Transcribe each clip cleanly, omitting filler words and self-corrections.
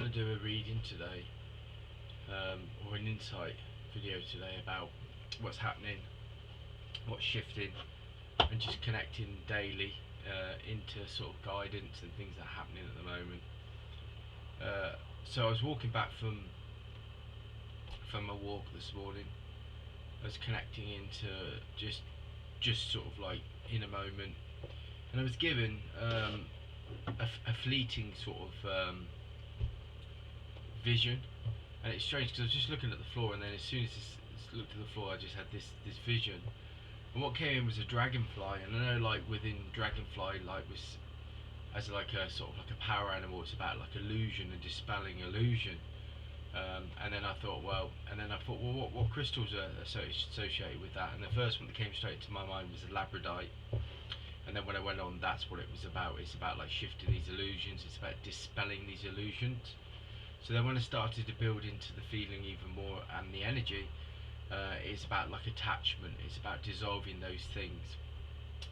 want to do a reading today, or an insight video today about what's happening, what's shifting, and just connecting daily into sort of guidance and things that are happening at the moment. So I was walking back from a walk this morning. I was connecting into just sort of like in a moment, and I was given a fleeting sort of vision. And it's strange because I was just looking at the floor, and then as soon as I looked at the floor, I just had this vision. And what came in was a dragonfly. And I know, like within dragonfly, like was as like a sort of like a power animal, it's about like illusion and dispelling illusion. And then I thought, well, what crystals are associated with that? And the first one that came straight to my mind was a labradorite. And then when I went on, that's what it was about. It's about like shifting these illusions. It's about dispelling these illusions. So then when I started to build into the feeling even more and the energy, it's about like attachment. It's about dissolving those things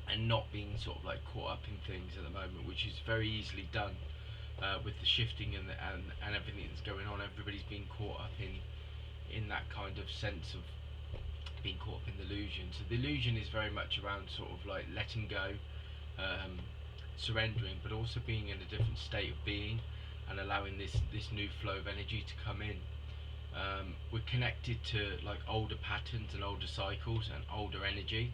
and not being sort of like caught up in things at the moment, which is very easily done with the shifting and everything that's going on. Everybody's being caught up in that kind of sense of being caught up in the illusion. So the illusion is very much around sort of like letting go, surrendering, but also being in a different state of being and allowing this new flow of energy to come in. We're connected to like older patterns and older cycles and older energy,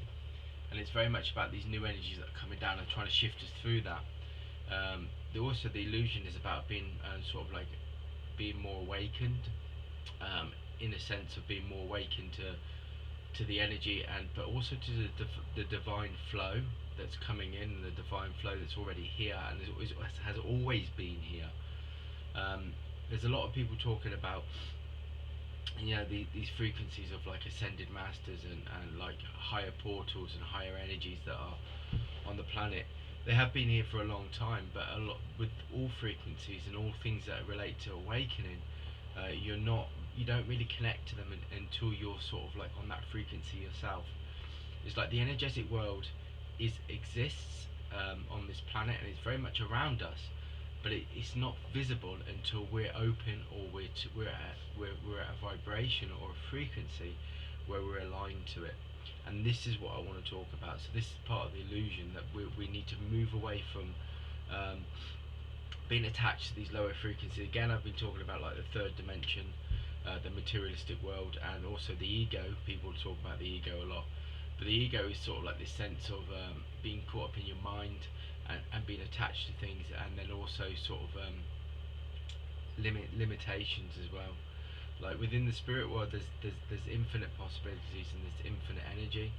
and it's very much about these new energies that are coming down and trying to shift us through that. Also the illusion is about being sort of like being more awakened, in a sense of being more awakened to the energy, and but also to the divine flow that's coming in, and the divine flow that's already here and has always been here. There's a lot of people talking about, you know, these frequencies of like ascended masters and like higher portals and higher energies that are on the planet. They have been here for a long time, but a lot with all frequencies and all things that relate to awakening, you don't really connect to them until you're sort of like on that frequency yourself. It's like the energetic world exists on this planet, and it's very much around us, but it's not visible until we're open, or we're at a vibration or a frequency where we're aligned to it. And this is what I want to talk about. So this is part of the illusion, that we need to move away from being attached to these lower frequencies. Again, I've been talking about like the third dimension, the materialistic world, and also the ego. People talk about the ego a lot, but the ego is sort of like this sense of being caught up in your mind and being attached to things, and then also sort of limitations as well. Like within the spirit world, there's infinite possibilities and there's infinite energy,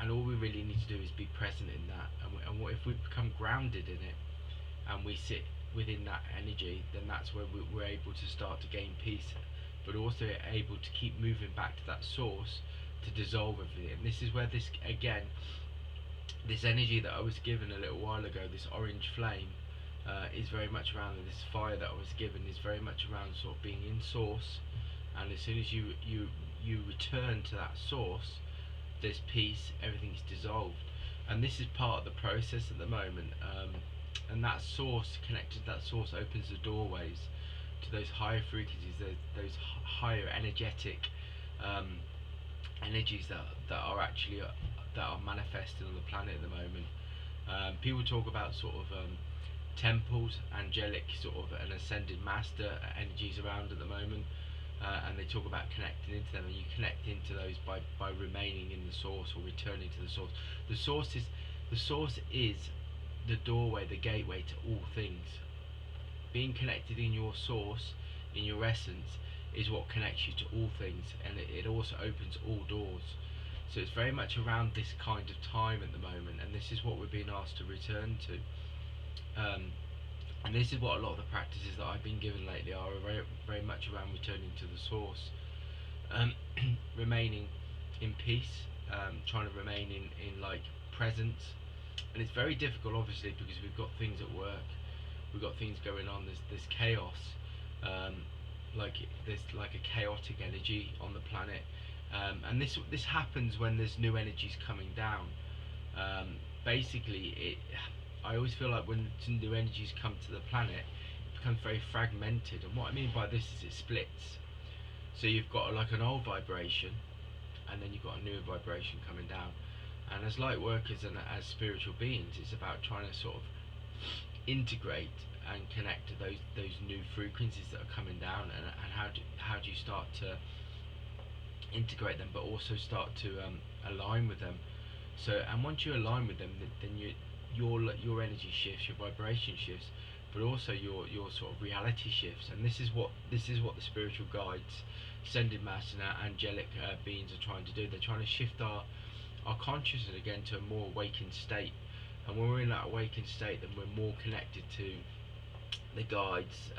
and all we really need to do is be present in that. And what if we become grounded in it and we sit within that energy, then that's where we're able to start to gain peace, but also able to keep moving back to that source to dissolve everything. And this is where this energy that I was given a little while ago, this orange flame, is very much around this fire that I was given, is very much around sort of being in source. And as soon as you return to that source, there's peace, everything's dissolved. And this is part of the process at the moment. And that source, connected to that source, opens the doorways to those higher frequencies, those higher energetic energies that are actually that are manifesting on the planet at the moment. People talk about sort of temples, angelic sort of an ascended master energies around at the moment, and they talk about connecting into them, and you connect into those by remaining in the source or returning to the source. The source is the doorway, the gateway to all things. Being connected in your source, in your essence, is what connects you to all things, and it also opens all doors. So it's very much around this kind of time at the moment, and this is what we're being asked to return to. And this is what a lot of the practices that I've been given lately are very much around returning to the source, remaining in peace, trying to remain in like presence. And it's very difficult, obviously, because we've got things at work, we've got things going on. There's chaos, like there's like a chaotic energy on the planet, and this happens when there's new energies coming down. Basically, I always feel like when new energies come to the planet, it becomes very fragmented. And what I mean by this is it splits. So you've got like an old vibration, and then you've got a new vibration coming down. And as light workers and as spiritual beings, it's about trying to sort of integrate and connect to those new frequencies that are coming down, and how do you start to integrate them, but also start to align with them. So, and once you align with them, then your energy shifts, your vibration shifts, but also your sort of reality shifts. And this is what the spiritual guides, ascended masters, and angelic beings are trying to do. They're trying to shift our consciousness again to a more awakened state. And when we're in that awakened state, then we're more connected to the guides,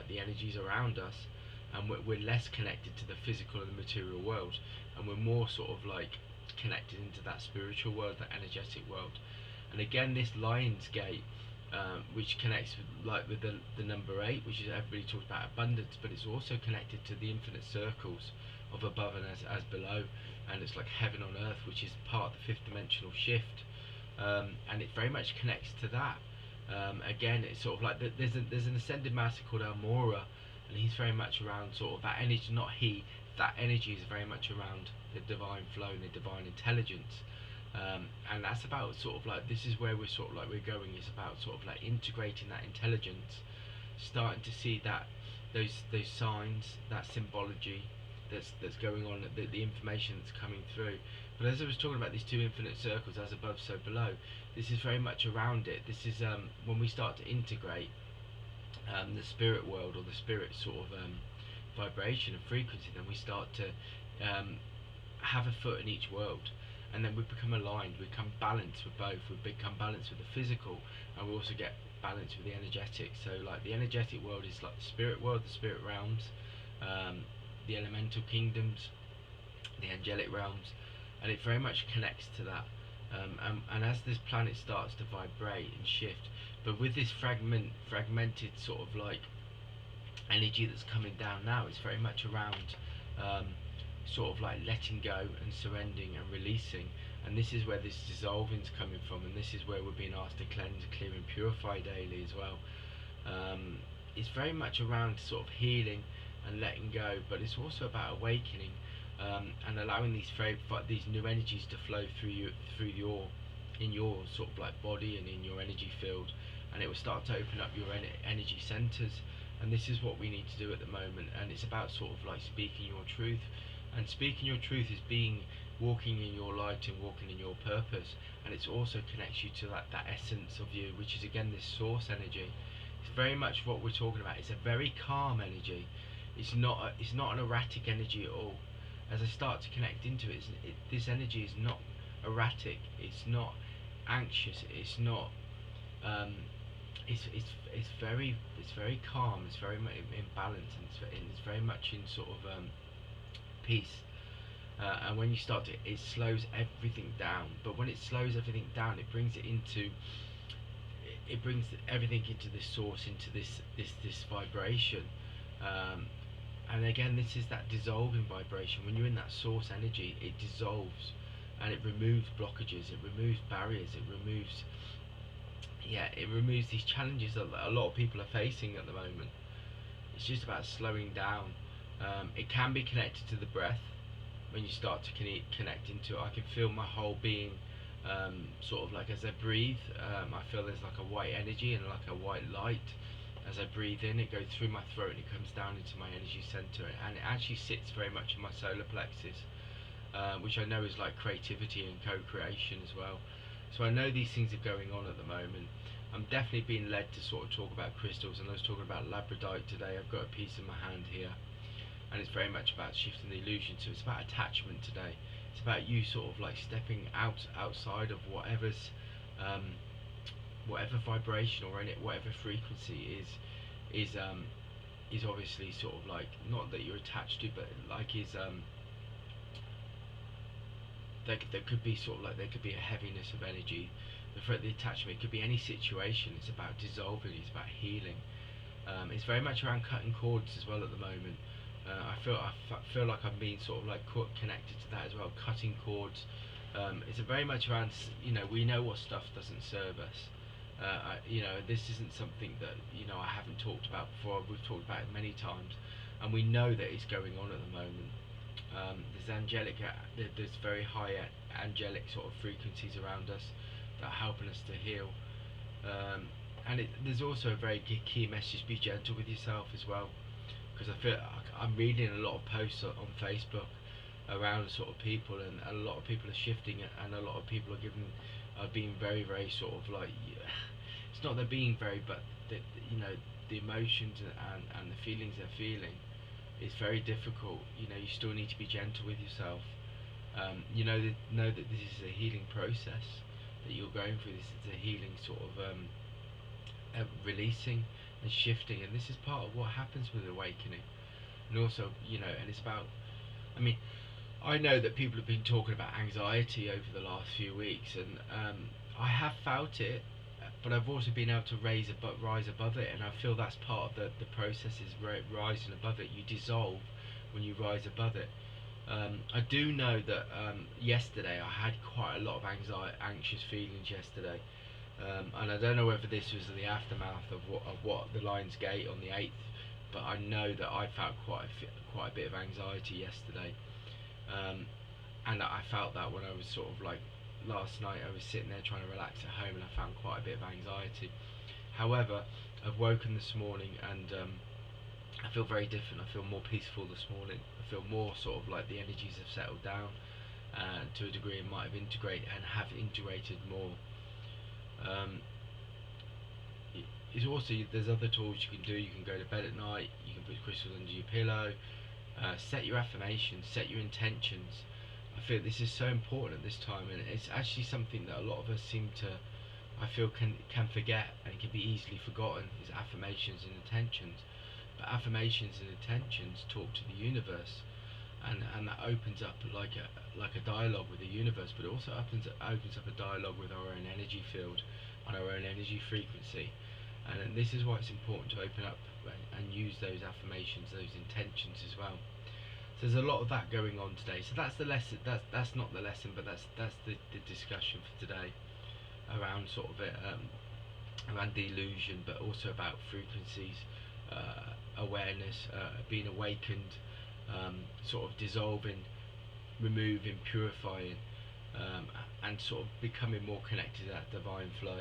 the energies around us, and we're less connected to the physical and the material world, and we're more sort of like connected into that spiritual world, that energetic world. And again, this Lion's Gate, which connects with the number 8, which is, everybody talks about abundance, but it's also connected to the infinite circles of above and as below, and it's like heaven on earth, which is part of the fifth dimensional shift. And it very much connects to that. Again, it's sort of like there's an ascended master called Almora, and he's very much around sort of that energy. Not he, that energy is very much around the divine flow and the divine intelligence. And that's about sort of like, this is where we're sort of like we're going. It's about sort of like integrating that intelligence, starting to see that those signs, that symbology that's going on, the information that's coming through. But as I was talking about these two infinite circles, as above so below, this is very much around it. This is when we start to integrate the spirit world, or the spirit sort of vibration and frequency, then we start to have a foot in each world, and then we become aligned, we become balanced with both. We become balanced with the physical, and we also get balanced with the energetic. So like the energetic world is like the spirit world, the spirit realms, the elemental kingdoms, the angelic realms, and it very much connects to that. And as this planet starts to vibrate and shift, but with this fragmented sort of like energy that's coming down now, it's very much around sort of like letting go and surrendering and releasing. And this is where this dissolving is coming from, and this is where we're being asked to cleanse, clear and purify daily as well. It's very much around sort of healing and letting go, but it's also about awakening, and allowing these new energies to flow through in your sort of like body and in your energy field, and it will start to open up your energy centers. And this is what we need to do at the moment, and it's about sort of like speaking your truth. And speaking your truth is walking in your light and walking in your purpose, and it also connects you to that essence of you, which is again this source energy. It's very much what we're talking about. It's a very calm energy. It's not an erratic energy at all. As I start to connect into it, this energy is not erratic. It's not anxious. It's not. It's very calm. It's very much in balance, and it's very much in sort of peace. And when you start to, it slows everything down. But when it slows everything down, it brings everything into this source, into this vibration. And again, this is that dissolving vibration. When you're in that source energy, it dissolves, and it removes blockages, it removes barriers, it removes these challenges that a lot of people are facing at the moment. It's just about slowing down. It can be connected to the breath. When you start to connect into it, I can feel my whole being, sort of like as I breathe, I feel there's like a white energy and like a white light. As I breathe in, it goes through my throat and it comes down into my energy center, and it actually sits very much in my solar plexus, which I know is like creativity and co-creation as well. So I know these things are going on at the moment. I'm definitely being led to sort of talk about crystals, and I was talking about labradorite today. I've got a piece in my hand here, and it's very much about shifting the illusion. So it's about attachment today. It's about you sort of like stepping outside of whatever's whatever vibration or whatever frequency is obviously sort of like, not that you're attached to, but like is there could be sort of like, there could be a heaviness of energy. The attachment, it could be any situation. It's about dissolving. It's about healing. It's very much around cutting cords as well at the moment. I feel like I'm being sort of like connected to that as well. Cutting cords. It's very much around, we know what stuff doesn't serve us. You know, this isn't something that, you know, I haven't talked about before. We've talked about it many times, and we know that it's going on at the moment. There's very high angelic sort of frequencies around us that are helping us to heal. And there's also a very key message: be gentle with yourself as well, because I feel I'm reading a lot of posts on Facebook around sort of people, and a lot of people are shifting it, and a lot of people are being very, very sort of like, it's not they're being very, but you know, the emotions and the feelings they're feeling is very difficult. You know, you still need to be gentle with yourself. You know that this is a healing process that you're going through. This is a healing sort of releasing and shifting, and this is part of what happens with awakening. And also, you know, and it's about, I mean, I know that people have been talking about anxiety over the last few weeks, and I have felt it, but I've also been able to rise above it, and I feel that's part of the process, is rising above it. You dissolve when you rise above it. I do know that yesterday I had quite a lot of anxious feelings yesterday, and I don't know whether this was the aftermath of what the Lions Gate on the 8th, but I know that I felt quite a bit of anxiety yesterday, um, and I felt that when I was sort of like last night. I was sitting there trying to relax at home, and I found quite a bit of anxiety. However, I've woken this morning, and I feel very different. I feel more peaceful this morning. I feel more sort of like the energies have settled down, to a degree, and might have integrated more. Um, it's also, there's other tools you can do. You can go to bed at night. You can put crystals under your pillow. Set your affirmations. Set your intentions. I feel this is so important at this time, and it's actually something that a lot of us seem to, I feel, can forget, and can be easily forgotten, is affirmations and intentions. But affirmations and intentions talk to the universe, and that opens up like a dialogue with the universe, but it also opens up a dialogue with our own energy field and our own energy frequency. And this is why it's important to open up and use those affirmations, those intentions as well. So there's a lot of that going on today. So that's the lesson. That's not the lesson, but that's the discussion for today, around sort of it, around the illusion, but also about frequencies, awareness, being awakened, sort of dissolving, removing, purifying, and sort of becoming more connected to that divine flow.